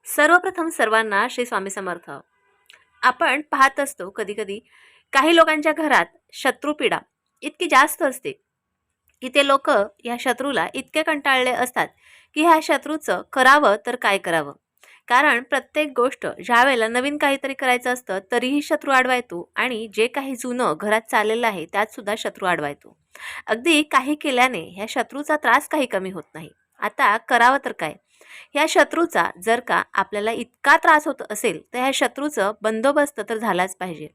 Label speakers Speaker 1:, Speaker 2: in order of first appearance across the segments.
Speaker 1: सर्वप्रथम सर्वांना श्री स्वामी समर्थ. आपण पाहत असतो कधी-कधी काही लोकांच्या घरात शत्रुपीडा इतकी जास्त असते, की ते लोकं या शत्रूला इतके कंटाळले असतात, की ह्या शत्रूचं करावं तर काय करावं? कारण प्रत्येक गोष्ट ज्यावेळेला नवीन काहीतरी करायचं असतं, तरीही शत्रू आडवा येतो आणि जे काही जुनं घरात चाललेलं आहे, त्यात सुद्धा शत्रू आडवा येतो. अगदी काही केल्याने ह्या शत्रूचा त्रास काही कमी होत नाही. आता करावं तर काय? ह्या शत्रूचा जर का आपल्याला इतका त्रास होत असेल, तर ह्या शत्रूचं बंदोबस्त तर झालाच पाहिजे.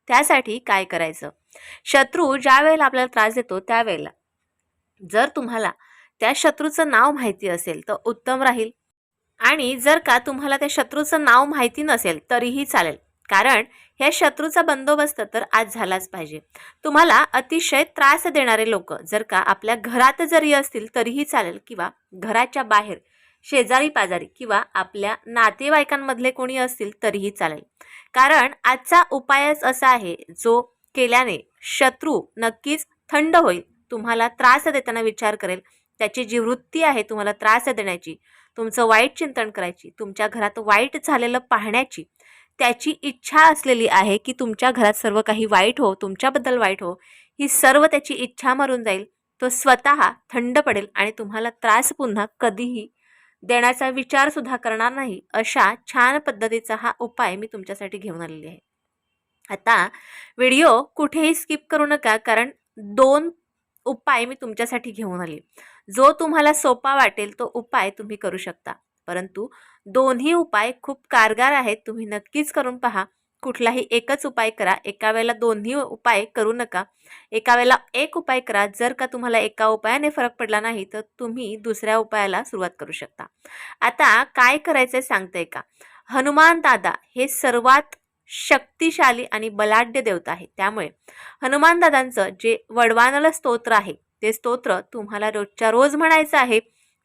Speaker 1: त्यासाठी काय करायचं? शत्रू ज्यावेळेला आपल्याला त्रास देतो, त्यावेळेला जर तुम्हाला त्या शत्रूचं नाव माहिती असेल, तर उत्तम राहील. आणि जर का तुम्हाला त्या शत्रूचं नाव माहिती नसेल तरीही चालेल, कारण ह्या शत्रूचा बंदोबस्त तर आज झालाच पाहिजे. तुम्हाला अतिशय त्रास देणारे लोक जर का आपल्या घरात जरी असतील तरीही चालेल, किंवा घराच्या बाहेर शेजारी पाजारी किंवा आपल्या नातेवाईकांमधले कोणी असतील तरीही चालेल. कारण आजचा उपायच असा आहे जो केल्याने शत्रू नक्कीच थंड होईल, तुम्हाला त्रास देताना विचार करेल. त्याची जी वृत्ती आहे तुम्हाला त्रास देण्याची, तुमचं वाईट चिंतन करायची, तुमच्या घरात वाईट झालेलं पाहण्याची त्याची इच्छा असलेली आहे, की तुमच्या घरात सर्व काही वाईट हो, तुमच्याबद्दल वाईट हो, ही सर्व त्याची इच्छा मरून जाईल. तो स्वतः थंड पडेल आणि तुम्हाला त्रास पुन्हा कधीही देण्याचा विचार सुद्धा करणार नाही. अशा छान पद्धतीचा हा उपाय मी तुमच्यासाठी घेऊन आलेली आहे. आता व्हिडिओ कुठेही स्किप करू नका, कारण 2 उपाय मी तुमच्यासाठी घेऊन आले. जो तुम्हाला सोपा वाटेल तो उपाय तुम्ही करू शकता. परंतु दोन्ही उपाय खूप कारगर आहेत. तुम्ही नक्कीच करून पहा. कुठलाही एकच उपाय करा. एका वेळेला दोन्ही उपाय करू नका. एका वेळेला एक उपाय करा. जर का तुम्हाला एका उपायाने फरक पडला नाही, तर तुम्ही दुसऱ्या उपायाला सुरुवात करू शकता. आता काय करायचंय सांगते का? हनुमान दादा हे सर्वात शक्तिशाली आणि बलाढ्य देवता आहे. त्यामुळे हनुमान दादांचं जे वडवानल स्तोत्र आहे, ते स्तोत्र तुम्हाला रोजच्या रोज म्हणायचं आहे.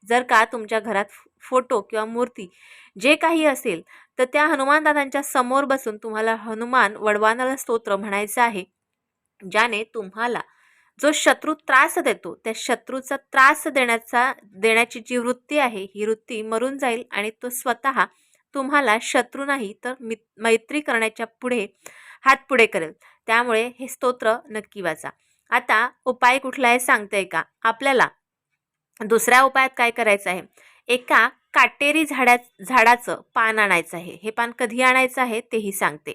Speaker 1: जर का तुमच्या घरात फोटो किंवा मूर्ती जे काही असेल, तर त्या हनुमान दादांच्या समोर बसून तुम्हाला हनुमान वडवानल स्तोत्र म्हणायचं आहे. ज्याने तुम्हाला जो शत्रू त्रास देतो, त्या शत्रूचा त्रास देण्याची जी वृत्ती आहे, ही वृत्ती मरून जाईल आणि तो स्वतः तुम्हाला शत्रू नाही तर मैत्री करण्याच्या पुढे हात पुढे करेल. त्यामुळे हे स्तोत्र नक्की वाचा. आता उपाय कुठला आहे सांगते का? आपल्याला दुसऱ्या उपायात काय करायचं आहे? एका काटेरी झाडाचं पान आणायचं आहे. हे पान कधी आणायचं आहे तेही सांगते.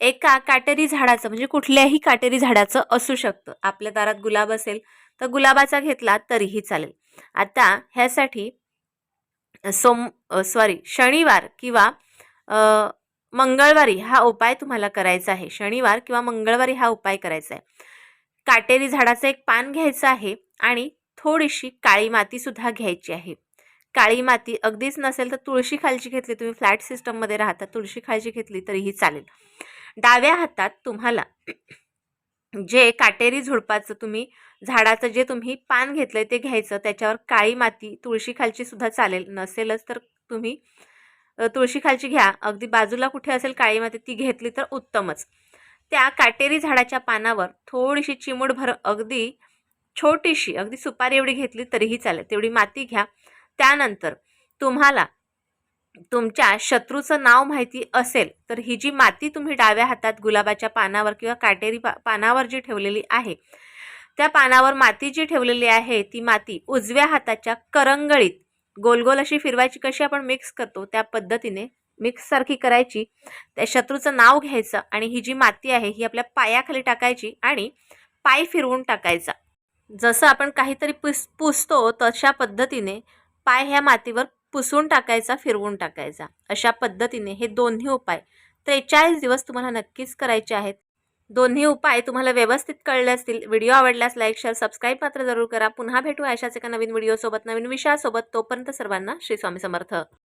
Speaker 1: एका काटेरी झाडाचं म्हणजे कुठल्याही काटेरी झाडाचं असू शकतं. आपल्या दारात गुलाब असेल तर गुलाबाचा घेतला तरीही चालेल. आता ह्यासाठी शनिवार किंवा मंगळवारी हा उपाय तुम्हाला करायचा आहे. शनिवार किंवा मंगळवारी हा उपाय करायचा आहे. काटेरी झाडाचं एक पान घ्यायचं आहे आणि थोडीशी काळी माती सुद्धा घ्यायची आहे. काळी माती अगदीच नसेल तर तुळशी खालची घेतली, तुम्ही फ्लॅट सिस्टममध्ये राहता, तुळशी खालची घेतली तरीही चालेल. डाव्या हातात तुम्हाला जे काटेरी झुडपाचं झाडाचं जे तुम्ही पान घेतलंय ते घ्यायचं. त्याच्यावर काळी माती, तुळशी खालची सुद्धा चालेल, नसेलच तर तुम्ही तुळशी खालची घ्या. अगदी बाजूला कुठे असेल काळी माती ती घेतली तर उत्तमच. त्या काटेरी झाडाच्या पानावर थोडीशी चिमूटभर, अगदी छोटीशी, अगदी सुपारी एवढी घेतली तरीही चालेल, तेवढी माती घ्या. त्यानंतर तुम्हाला तुमच्या शत्रूचं नाव माहिती असेल तर ही जी माती तुम्ही डाव्या हातात गुलाबाच्या पानावर किंवा काटेरी पानावर जी ठेवलेली आहे, त्या पानावर माती जी ठेवलेली आहे ती माती उजव्या हाताच्या करंगळीत गोल गोल अशी फिरवायची. कशी आपण मिक्स करतो त्या पद्धतीने मिक्स सारखी करायची. त्या शत्रूचं नाव घ्यायचं आणि ही जी माती आहे ही आपल्या पायाखाली टाकायची आणि पाय फिरवून टाकायचा. जसं आपण काहीतरी पुसतो तशा पद्धतीने पाय ह्या मातीवर पुसून टाकायचा, फिरवून टाकायचा. अशा पद्धतीने हे दोन्ही उपाय 43 दिवस तुम्हाला नक्कीच करायचे आहेत. दोन्ही उपाय तुम्हाला व्यवस्थित कळले असतील. व्हिडिओ आवडल्यास लाईक, शेअर, सबस्क्राईब मात्र जरूर करा. पुन्हा भेटू अशाच एका नवीन व्हिडिओसोबत, नवीन विषयासोबत. तोपर्यंत सर्वांना श्री स्वामी समर्थ.